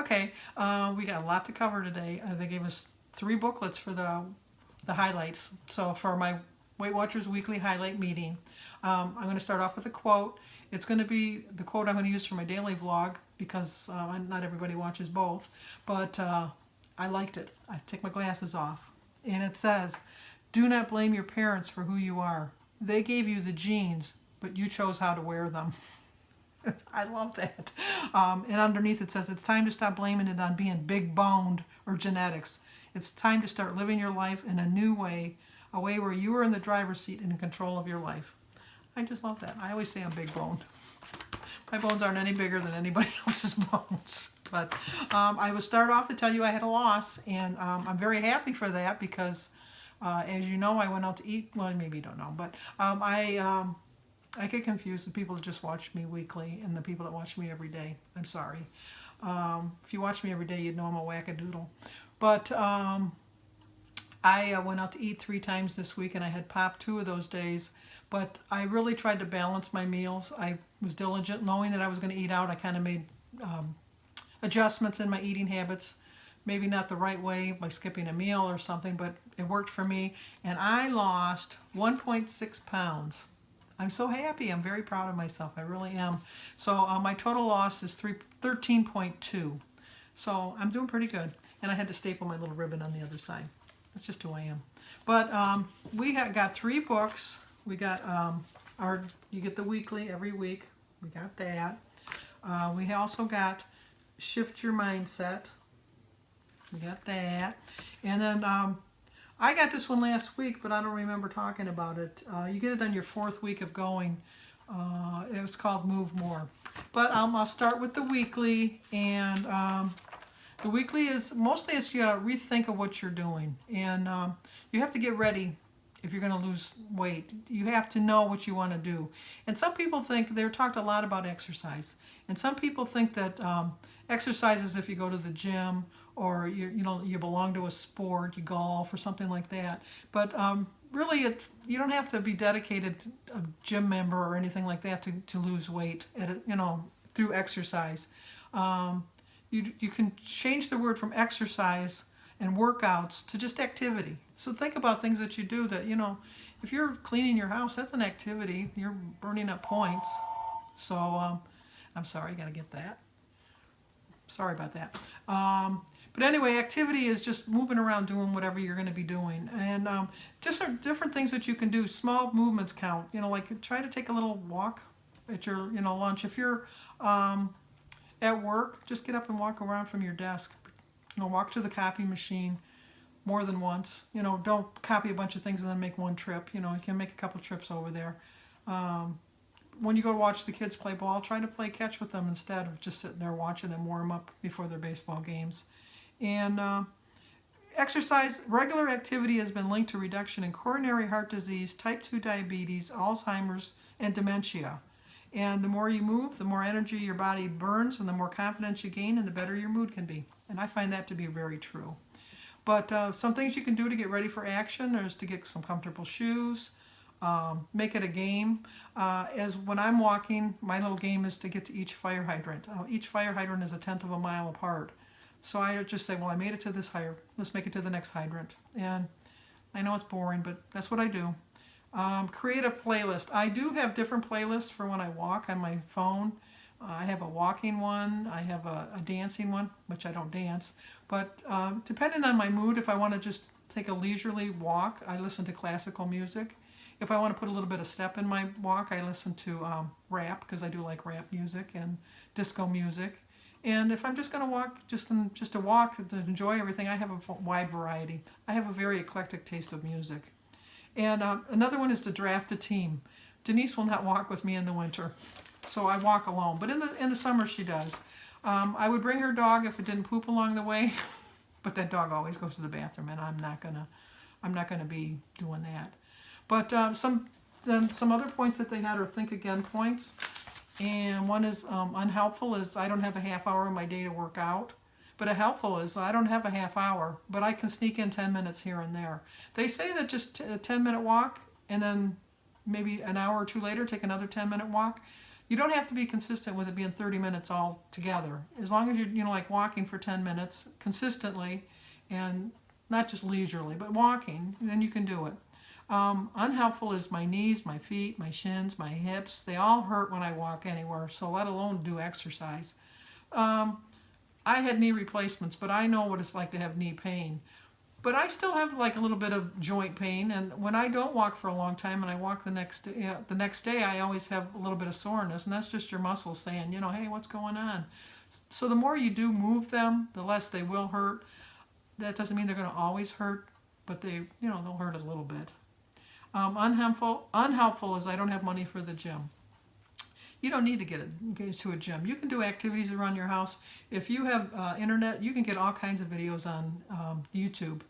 Okay, we got a lot to cover today. They gave us 3 booklets for the highlights. So for my Weight Watchers weekly highlight meeting, I'm going to start off with a quote. It's going to be the quote I'm going to use for my daily vlog because not everybody watches both, but I liked it. I take my glasses off, and it says, "Do not blame your parents for who you are. They gave you the genes, but you chose how to wear them." I love that. And underneath it says, "It's time to stop blaming it on being big boned or genetics. It's time to start living your life in a new way, a way where you are in the driver's seat and in control of your life." I just love that. I always say I'm big boned. My bones aren't any bigger than anybody else's bones. But I will start off to tell you I had a loss, and I'm very happy for that because, as you know, I went out to eat. Well, maybe you don't know, but I get confused with people that just watch me weekly and the people that watch me every day. I'm sorry. If you watch me every day, you'd know I'm a wackadoodle. But I went out to eat 3 times this week, and I had pop 2 of those days. But I really tried to balance my meals. I was diligent, knowing that I was going to eat out. I kind of made adjustments in my eating habits. Maybe not the right way by skipping a meal or something, but it worked for me. And I lost 1.6 pounds. I'm so happy. I'm very proud of myself. I really am. So my total loss is 13.2. So I'm doing pretty good. And I had to staple my little ribbon on the other side. That's just who I am. But we got 3 books. We got you get the weekly every week. We got that. We also got Shift Your Mindset. We got that. And then I got this one last week, but I don't remember talking about it. You get it on your 4th week of going. It was called Move More. But I'll start with the weekly, and the weekly is mostly it's you gotta rethink of what you're doing, and you have to get ready if you're going to lose weight. You have to know what you want to do. And some people think they're talked a lot about exercise, and some people think that exercise is if you go to the gym or you belong to a sport, you golf or something like that. But really, you don't have to be dedicated to a gym member or anything like that to lose weight through exercise. You can change the word from exercise and workouts to just activity. So think about things that you do that, if you're cleaning your house, that's an activity. You're burning up points. So I'm sorry, you got to get that. Sorry about that. But anyway, activity is just moving around doing whatever you're going to be doing. And just different things that you can do. Small movements count. Like try to take a little walk at your, lunch. If you're at work, just get up and walk around from your desk. Walk to the copy machine more than once. Don't copy a bunch of things and then make one trip. You can make a couple trips over there. When you go watch the kids play ball, try to play catch with them instead of just sitting there watching them warm up before their baseball games. And exercise, regular activity has been linked to reduction in coronary heart disease, type 2 diabetes, Alzheimer's, and dementia. And the more you move, the more energy your body burns, and the more confidence you gain, and the better your mood can be. And I find that to be very true. But some things you can do to get ready for action is to get some comfortable shoes, make it a game. As when I'm walking, my little game is to get to each fire hydrant. Each fire hydrant is 1/10 of a mile apart. So I just say, well, I made it to this hydrant. Let's make it to the next hydrant. And I know it's boring, but that's what I do. Create a playlist. I do have different playlists for when I walk on my phone. I have a walking one, I have a dancing one, which I don't dance, but depending on my mood, if I want to just take a leisurely walk, I listen to classical music. If I want to put a little bit of step in my walk, I listen to rap, because I do like rap music and disco music. And if I'm just going to walk, just to walk, to enjoy everything, I have a wide variety. I have a very eclectic taste of music. And another one is to draft a team. Denise will not walk with me in the winter, so I walk alone. But in the summer she does. I would bring her dog if it didn't poop along the way, but that dog always goes to the bathroom, and I'm not gonna be doing that. But some other points that they had are think again points, and one is unhelpful is I don't have a half hour in my day to work out. But a helpful is I don't have a half hour, but I can sneak in 10 minutes here and there. They say that just a 10-minute walk and then maybe an hour or two later take another 10-minute walk You don't have to be consistent with it being 30 minutes all together. As long as you're, like walking for 10 minutes consistently and not just leisurely, but walking, then you can do it. Unhelpful is my knees, my feet, my shins, my hips. They all hurt when I walk anywhere, so let alone do exercise. I had knee replacements, but I know what it's like to have knee pain. But I still have like a little bit of joint pain, and when I don't walk for a long time and I walk the next day, I always have a little bit of soreness, and that's just your muscles saying, hey, what's going on? So the more you do move them, the less they will hurt. That doesn't mean they're going to always hurt, but they'll hurt a little bit. Unhelpful is I don't have money for the gym. You don't need to get to a gym. You can do activities around your house. If you have internet, you can get all kinds of videos on YouTube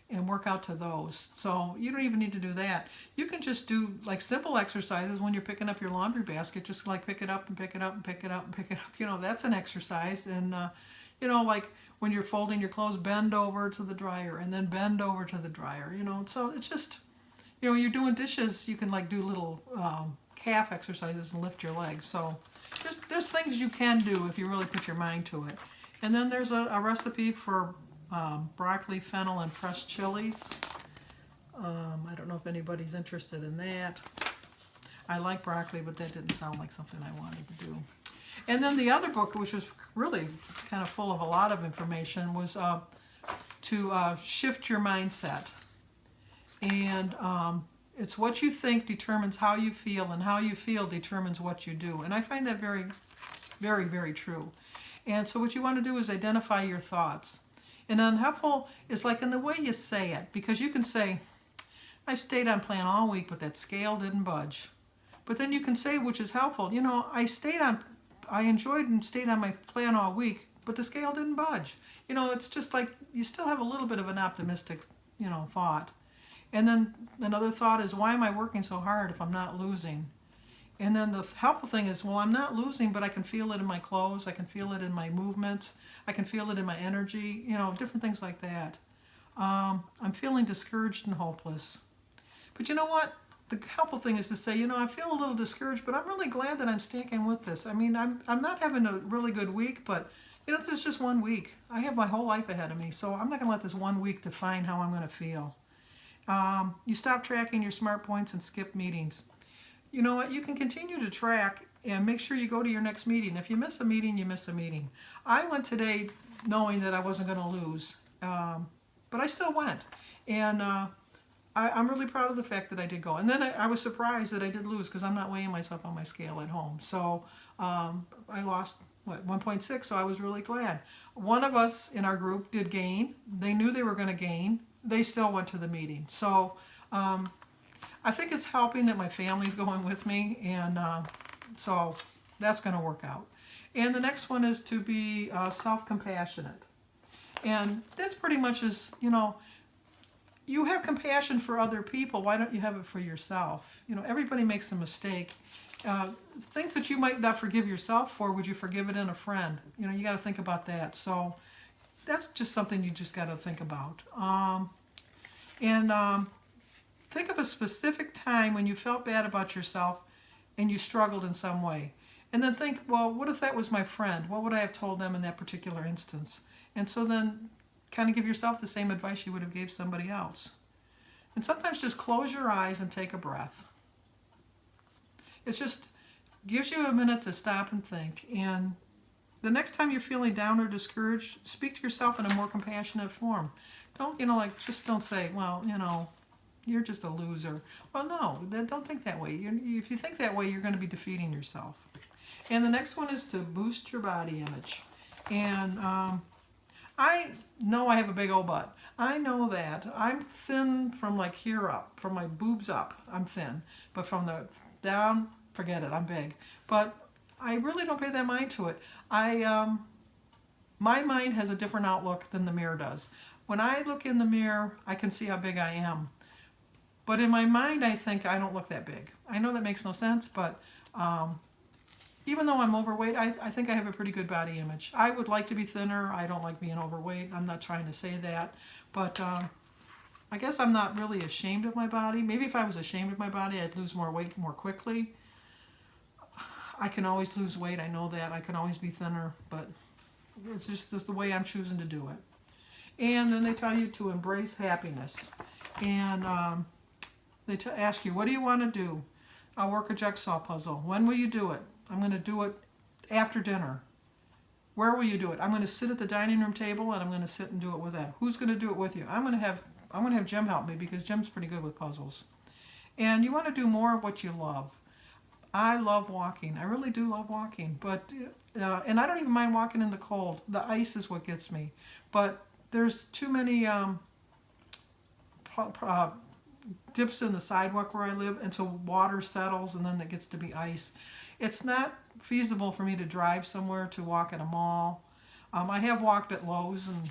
and work out to those. So you don't even need to do that. You can just do like simple exercises when you're picking up your laundry basket, just like pick it up and pick it up and pick it up and pick it up. That's an exercise. And, like when you're folding your clothes, bend over to the dryer and then bend over to the dryer, So it's just, you're doing dishes, you can like do little calf exercises and lift your legs. So there's things you can do if you really put your mind to it. And then there's a recipe for broccoli, fennel, and fresh chilies. I don't know if anybody's interested in that. I like broccoli, but that didn't sound like something I wanted to do. And then the other book, which was really kind of full of a lot of information, was to shift your mindset. And it's what you think determines how you feel, and how you feel determines what you do. And I find that very, very, very true. And so what you want to do is identify your thoughts. And unhelpful is like in the way you say it, because you can say, I stayed on plan all week, but that scale didn't budge. But then you can say, which is helpful, I enjoyed and stayed on my plan all week, but the scale didn't budge. It's just like you still have a little bit of an optimistic, thought. And then another thought is, why am I working so hard if I'm not losing? And then the helpful thing is, well, I'm not losing, but I can feel it in my clothes. I can feel it in my movements. I can feel it in my energy, different things like that. I'm feeling discouraged and hopeless. But you know what? The helpful thing is to say, I feel a little discouraged, but I'm really glad that I'm sticking with this. I mean, I'm not having a really good week, but, this is just 1 week. I have my whole life ahead of me, so I'm not going to let this 1 week define how I'm going to feel. You stop tracking your smart points and skip meetings. You know what? You can continue to track and make sure you go to your next meeting. If you miss a meeting, you miss a meeting. I went today knowing that I wasn't going to lose, but I still went. And I'm really proud of the fact that I did go. And then I was surprised that I did lose, because I'm not weighing myself on my scale at home. So I lost, 1.6, so I was really glad. One of us in our group did gain. They knew they were going to gain. They still went to the meeting. So I think it's helping that my family's going with me, and so that's going to work out. And the next one is to be self-compassionate. And that's pretty much as, you have compassion for other people. Why don't you have it for yourself? Everybody makes a mistake. Things that you might not forgive yourself for, would you forgive it in a friend? You got to think about that. So that's just something you just got to think about. Think of a specific time when you felt bad about yourself and you struggled in some way. And then think, well, what if that was my friend? What would I have told them in that particular instance? And so then kind of give yourself the same advice you would have gave somebody else. And sometimes just close your eyes and take a breath. It just gives you a minute to stop and think. And the next time you're feeling down or discouraged, speak to yourself in a more compassionate form. Don't, just don't say, well, you're just a loser. Well, no, don't think that way. If you think that way, you're going to be defeating yourself. And the next one is to boost your body image. And I know I have a big old butt. I know that. I'm thin from like here up, from my boobs up, I'm thin. But from the down, forget it, I'm big. But I really don't pay that mind to it. My mind has a different outlook than the mirror does. When I look in the mirror, I can see how big I am. But in my mind, I think I don't look that big. I know that makes no sense, but even though I'm overweight, I think I have a pretty good body image. I would like to be thinner. I don't like being overweight. I'm not trying to say that. But I guess I'm not really ashamed of my body. Maybe if I was ashamed of my body, I'd lose more weight more quickly. I can always lose weight. I know that. I can always be thinner, but it's just the way I'm choosing to do it. And then they tell you to embrace happiness. And they ask you, what do you want to do? I'll work a jigsaw puzzle. When will you do it? I'm going to do it after dinner. Where will you do it? I'm going to sit at the dining room table and I'm going to sit and do it with that. Who's going to do it with you? I'm going to have Jim help me because Jim's pretty good with puzzles. And you want to do more of what you love. I love walking. I really do love walking. But and I don't even mind walking in the cold. The ice is what gets me. But there's too many dips in the sidewalk where I live, and so water settles and then it gets to be ice. It's not feasible for me to drive somewhere to walk at a mall. I have walked at Lowe's and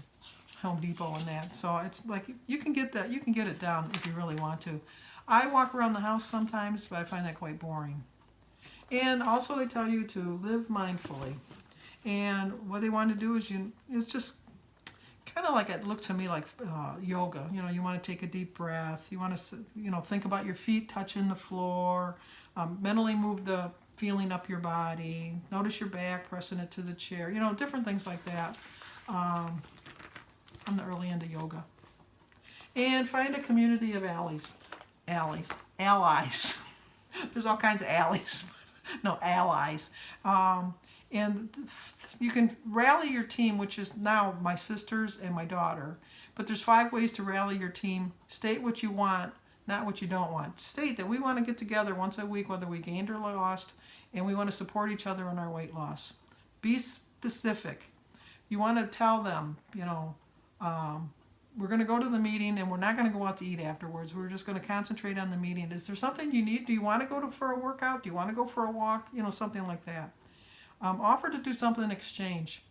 Home Depot and that, so it's like you can get that, you can get it down if you really want to. I walk around the house sometimes, but I find that quite boring. And also they tell you to live mindfully. And what they want to do is it's just kind of like, it looks to me like yoga. You know, you want to take a deep breath. You want to, think about your feet touching the floor. Mentally move the feeling up your body. Notice your back, pressing it to the chair. Different things like that. I'm the early end of yoga. And find a community of allies. There's all kinds of allies. No, allies. And you can rally your team, which is now my sisters and my daughter. But there's 5 ways to rally your team. State what you want, not what you don't want. State that we want to get together once a week, whether we gained or lost, and we want to support each other in our weight loss. Be specific. You want to tell them, we're going to go to the meeting and we're not going to go out to eat afterwards. We're just going to concentrate on the meeting. Is there something you need? Do you want to go for a workout? Do you want to go for a walk? Something like that. Offer to do something in exchange.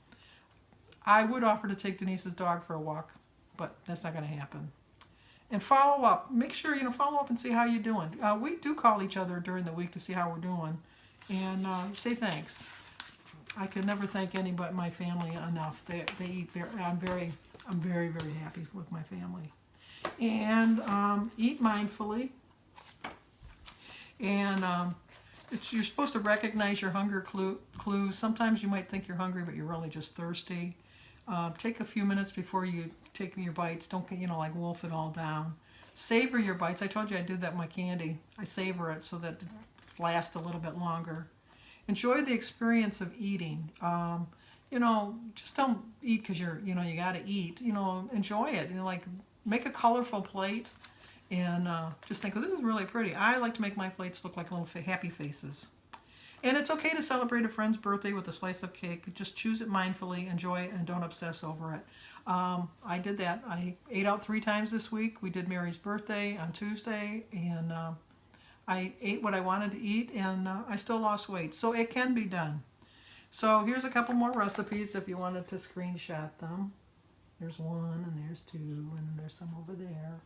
I would offer to take Denise's dog for a walk, but that's not going to happen. And follow up. Make sure, follow up and see how you're doing. We do call each other during the week to see how we're doing and say thanks. I could never thank anybody, my family, enough. They eat very, I'm very, very happy with my family. And eat mindfully. And you're supposed to recognize your hunger clues. Sometimes you might think you're hungry, but you're really just thirsty. Take a few minutes before you take your bites. Don't get, like wolf it all down. Savor your bites. I told you I did that with my candy. I savor it so that it lasts a little bit longer. Enjoy the experience of eating. Just don't eat because you got to eat. Enjoy it. Make a colorful plate. And just think, this is really pretty. I like to make my plates look like little happy faces. And it's okay to celebrate a friend's birthday with a slice of cake. Just choose it mindfully, enjoy it, and don't obsess over it. I did that. I ate out 3 times this week. We did Mary's birthday on Tuesday, and I ate what I wanted to eat, and I still lost weight. So it can be done. So here's a couple more recipes if you wanted to screenshot them. There's 1, and there's 2, and there's some over there.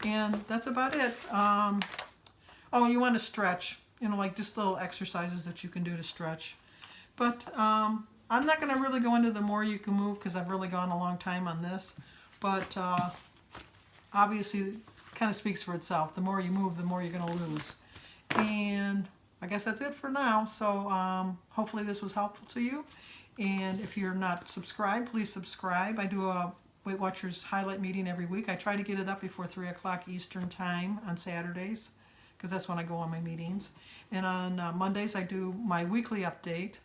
And that's about it. You want to stretch, like just little exercises that you can do to stretch. But I'm not going to really go into the more you can move because I've really gone a long time on this. But obviously, it kind of speaks for itself. The more you move, the more you're going to lose. And I guess that's it for now. So hopefully this was helpful to you. And if you're not subscribed, please subscribe. I do a Weight Watchers highlight meeting every week. I try to get it up before 3 o'clock Eastern time on Saturdays because that's when I go on my meetings. And on Mondays I do my weekly update,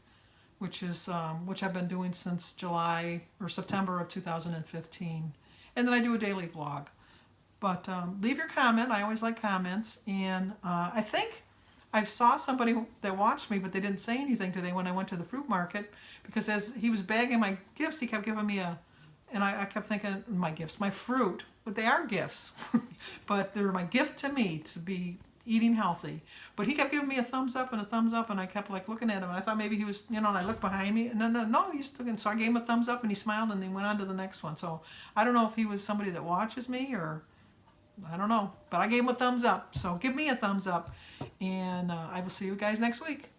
which I've been doing since July or September of 2015. And then I do a daily vlog. But leave your comment. I always like comments. And I think I saw somebody that watched me, but they didn't say anything today when I went to the fruit market because as he was bagging my gifts, he kept giving me and I kept thinking, my fruit, but they are gifts. But they're my gift to me to be eating healthy. But he kept giving me a thumbs up, and I kept looking at him. And I thought maybe he was, and I looked behind me, and no, he's looking. So I gave him a thumbs up, and he smiled, and he went on to the next one. So I don't know if he was somebody that watches me, or I don't know. But I gave him a thumbs up. So give me a thumbs up, and I will see you guys next week.